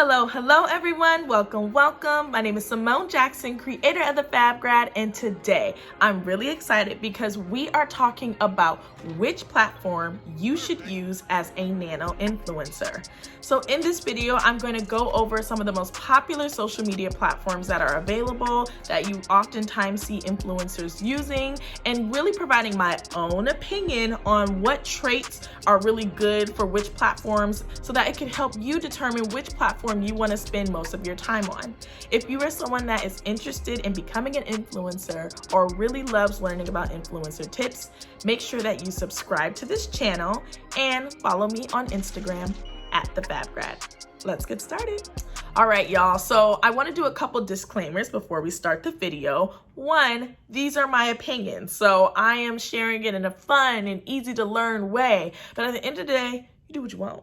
Hello everyone. Welcome. My name is Simone Jackson, creator of the Fab Grad, and today I'm really excited because we are talking about which platform you should use as a nano influencer. So in this video, I'm going to go over some of the most popular social media platforms that are available that you oftentimes see influencers using, and really providing my own opinion on what traits are really good for which platforms so that it can help you determine which platform you want to spend most of your time on. If you are someone that is interested in becoming an influencer or really loves learning about influencer tips, make sure that you subscribe to this channel and follow me on Instagram at the Fab Grad. Let's get started. All right, y'all. So I want to do a couple disclaimers before we start the video. One, these are my opinions. So I am sharing it in a fun and easy to learn way. But at the end of the day, you do what you want.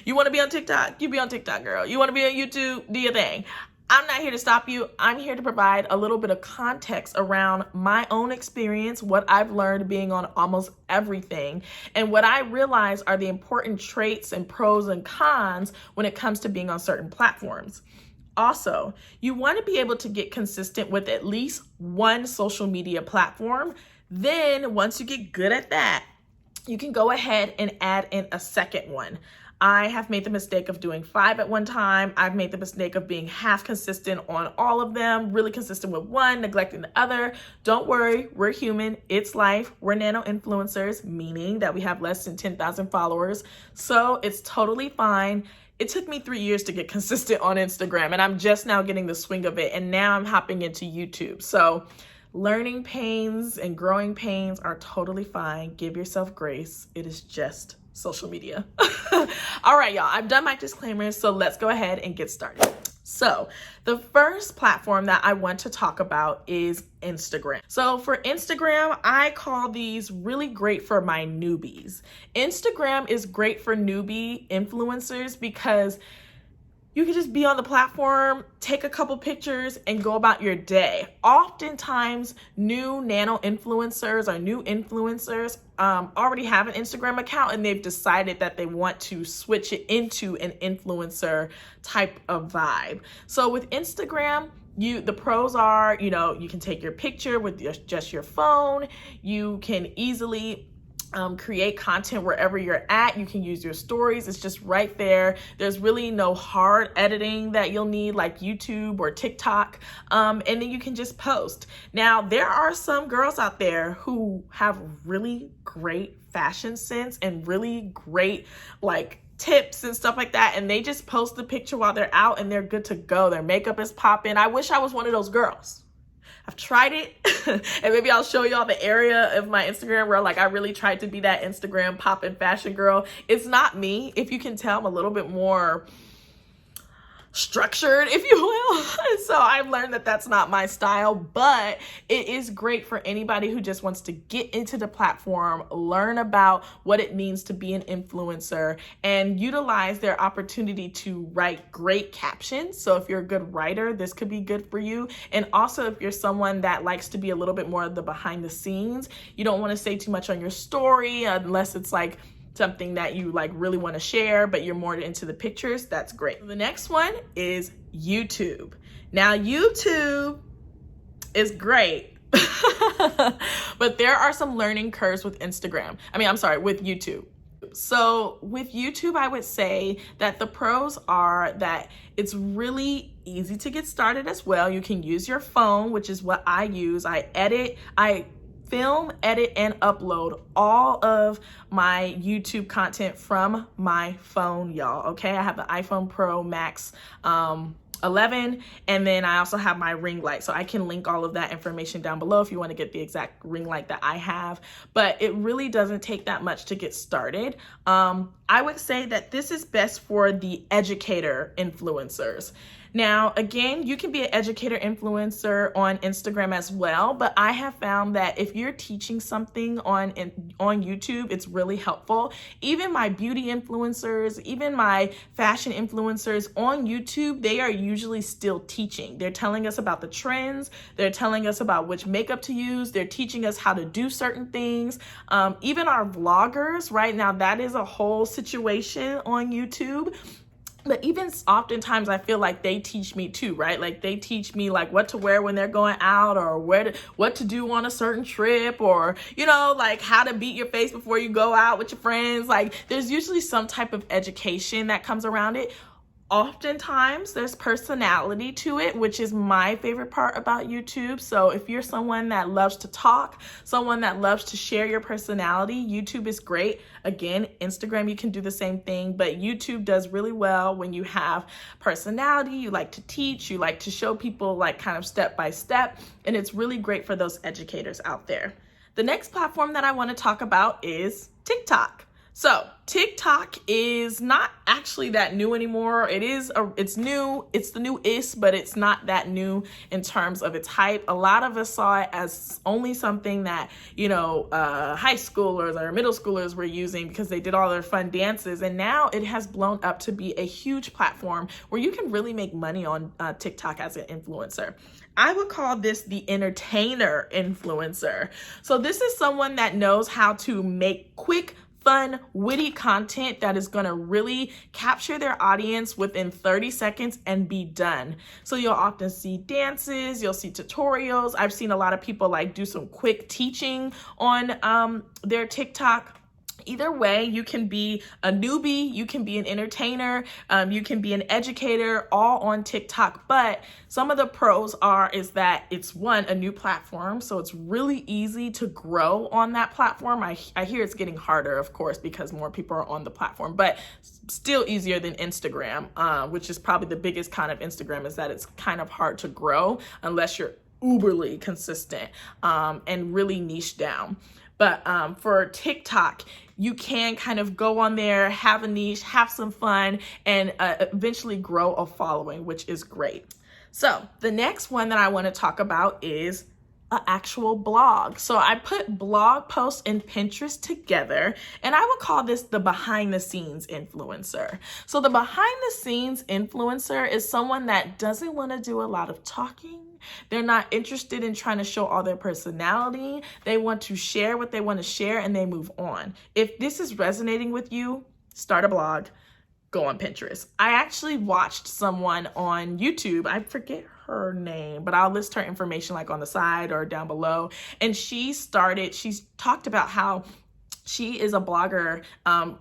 You want to be on TikTok? You be on TikTok, girl. You want to be on YouTube? Do your thing. I'm not here to stop you. I'm here to provide a little bit of context around my own experience, what I've learned being on almost everything, and what I realize are the important traits and pros and cons when it comes to being on certain platforms. Also, you want to be able to get consistent with at least one social media platform. Then once you get good at that, you can go ahead and add in a second one. I have made the mistake of doing 5 at one time. I've made the mistake of being half consistent on all of them, really consistent with one, neglecting the other. Don't worry, we're human. It's life. We're nano influencers, meaning that we have less than 10,000 followers. So it's totally fine. It took me 3 years to get consistent on Instagram, and I'm just now getting the swing of it. And now I'm hopping into YouTube. So learning pains and growing pains are totally fine. Give yourself grace. It is just social media. All right, y'all, I've done my disclaimers, so let's go ahead and get started. So the first platform that I want to talk about is Instagram. So for Instagram, I call these really great for my newbies. Instagram is great for newbie influencers because you can just be on the platform, take a couple pictures, and go about your day. Oftentimes, new nano influencers or new influencers already have an Instagram account, and they've decided that they want to switch it into an influencer type of vibe. So with Instagram, the pros are, you can take your picture with just your phone. You can easily create content wherever you're at. You can use your stories. It's just right there. There's really no hard editing that you'll need like YouTube or TikTok. And then you can just post. Now, there are some girls out there who have really great fashion sense and really great tips and stuff like that. And they just post the picture while they're out and they're good to go. Their makeup is popping. I wish I was one of those girls. I've tried it and maybe I'll show y'all the area of my Instagram where I really tried to be that Instagram poppin' fashion girl. It's not me. If you can tell, I'm a little bit more structured, if you will. So I've learned that that's not my style, but it is great for anybody who just wants to get into the platform, learn about what it means to be an influencer, and utilize their opportunity to write great captions. So if you're a good writer, this could be good for you. And also if you're someone that likes to be a little bit more of the behind the scenes, you don't want to say too much on your story unless it's something that you really want to share, but you're more into the pictures, that's great. The next one is YouTube. Now, YouTube is great, but there are some learning curves with with YouTube. So with YouTube, I would say that the pros are that it's really easy to get started as well. You can use your phone, which is what I use. I film, edit, and upload all of my YouTube content from my phone, y'all. Okay, I have the iPhone Pro Max 11, and then I also have my ring light, so I can link all of that information down below if you want to get the exact ring light that I have. But it really doesn't take that much to get started. I would say that this is best for the educator influencers. Now, again, you can be an educator influencer on Instagram as well, but I have found that if you're teaching something on YouTube, it's really helpful. Even my beauty influencers, even my fashion influencers on YouTube, they are usually still teaching. They're telling us about the trends. They're telling us about which makeup to use. They're teaching us how to do certain things. Even our vloggers, right now, that is a whole situation on YouTube. But even oftentimes I feel like they teach me too, right? Like they teach me like what to wear when they're going out, or what to do on a certain trip, or, like how to beat your face before you go out with your friends. Like there's usually some type of education that comes around it. Oftentimes there's personality to it, which is my favorite part about YouTube. So if you're someone that loves to talk, someone that loves to share your personality, YouTube is great. Again, Instagram, you can do the same thing, but YouTube does really well when you have personality, you like to teach, you like to show people like kind of step by step, and it's really great for those educators out there. The next platform that I want to talk about is TikTok. So TikTok is not actually that new anymore. It's new. It's the newest, but it's not that new in terms of its hype. A lot of us saw it as only something that, high schoolers or middle schoolers were using because they did all their fun dances. And now it has blown up to be a huge platform where you can really make money on TikTok as an influencer. I would call this the entertainer influencer. So this is someone that knows how to make quick, fun, witty content that is going to really capture their audience within 30 seconds and be done. So you'll often see dances, you'll see tutorials. I've seen a lot of people like do some quick teaching on their TikTok. Either way, you can be a newbie, you can be an entertainer, you can be an educator, all on TikTok. But some of the pros is that it's a new platform, so it's really easy to grow on that platform. I hear it's getting harder, of course, because more people are on the platform, but still easier than Instagram, which is probably the biggest con of Instagram, is that it's kind of hard to grow unless you're uberly consistent and really niche down. But for TikTok, you can kind of go on there, have a niche, have some fun, and eventually grow a following, which is great. So the next one that I want to talk about is an actual blog. So I put blog posts and Pinterest together, and I would call this the behind the scenes influencer. So the behind the scenes influencer is someone that doesn't want to do a lot of talking. They're not interested in trying to show all their personality. They want to share what they want to share and they move on. If this is resonating with you, start a blog, go on Pinterest. I actually watched someone on YouTube, I forget her name, but I'll list her information like on the side or down below. And she's talked about how she is a blogger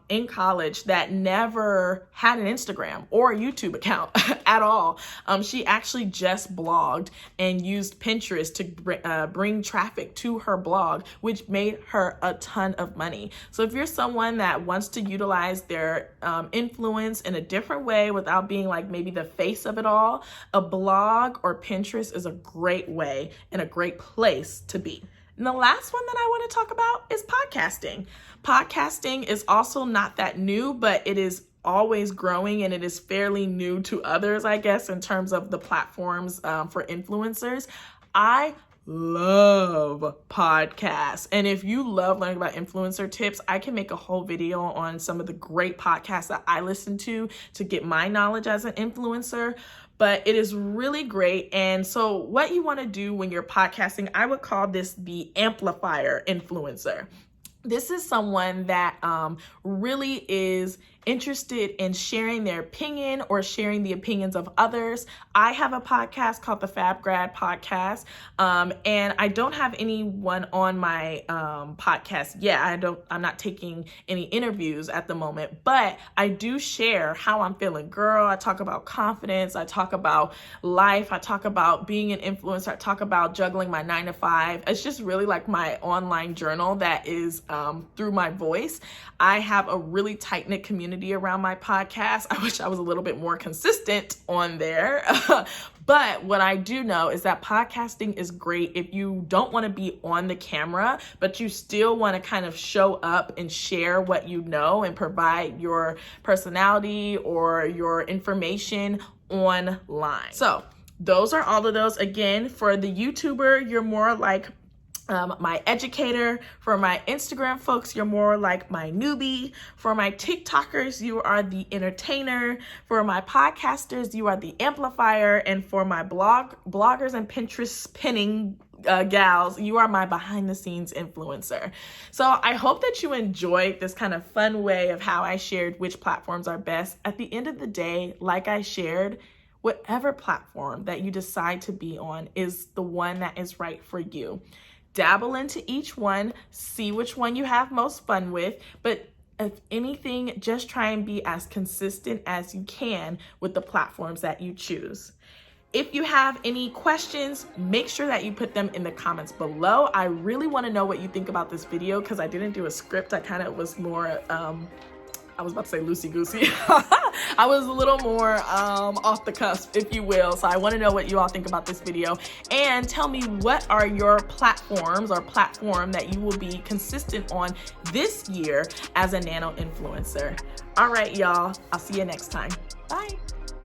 in college that never had an Instagram or a YouTube account at all. She actually just blogged and used Pinterest to bring traffic to her blog, which made her a ton of money. So if you're someone that wants to utilize their influence in a different way without being like maybe the face of it all, a blog or Pinterest is a great way and a great place to be. And the last one that I want to talk about is podcasting. Podcasting is also not that new, but it is always growing and it is fairly new to others, I guess, in terms of the platforms for influencers. I love podcasts. And if you love learning about influencer tips, I can make a whole video on some of the great podcasts that I listen to get my knowledge as an influencer. But it is really great. And so what you want to do when you're podcasting, I would call this the amplifier influencer. This is someone that really is interested in sharing their opinion or sharing the opinions of others. I have a podcast called the Fab Grad Podcast, and I don't have anyone on my podcast yet. I'm not taking any interviews at the moment, but I do share how I'm feeling. Girl, I talk about confidence. I talk about life. I talk about being an influencer. I talk about juggling my 9 to 5. It's just really like my online journal that is through my voice. I have a really tight-knit community around my podcast. I wish I was a little bit more consistent on there. But what I do know is that podcasting is great if you don't want to be on the camera, but you still want to kind of show up and share what you know and provide your personality or your information online. So those are all of those. Again, for the YouTuber, you're more like my educator. For my Instagram folks, you're more like my newbie. For my TikTokers, you are the entertainer. For my podcasters, you are the amplifier. And for my bloggers and Pinterest pinning gals, you are my behind the scenes influencer. So I hope that you enjoyed this kind of fun way of how I shared which platforms are best. At the end of the day, like I shared, whatever platform that you decide to be on is the one that is right for you. Dabble into each one, see which one you have most fun with, but if anything, just try and be as consistent as you can with the platforms that you choose. If you have any questions, make sure that you put them in the comments below. I really want to know what you think about this video because I didn't do a script. I kind of was more, I was about to say loosey-goosey. I was a little more off the cusp, if you will. So I want to know what you all think about this video. And tell me, what are your platforms or platform that you will be consistent on this year as a nano influencer? All right, y'all. I'll see you next time. Bye.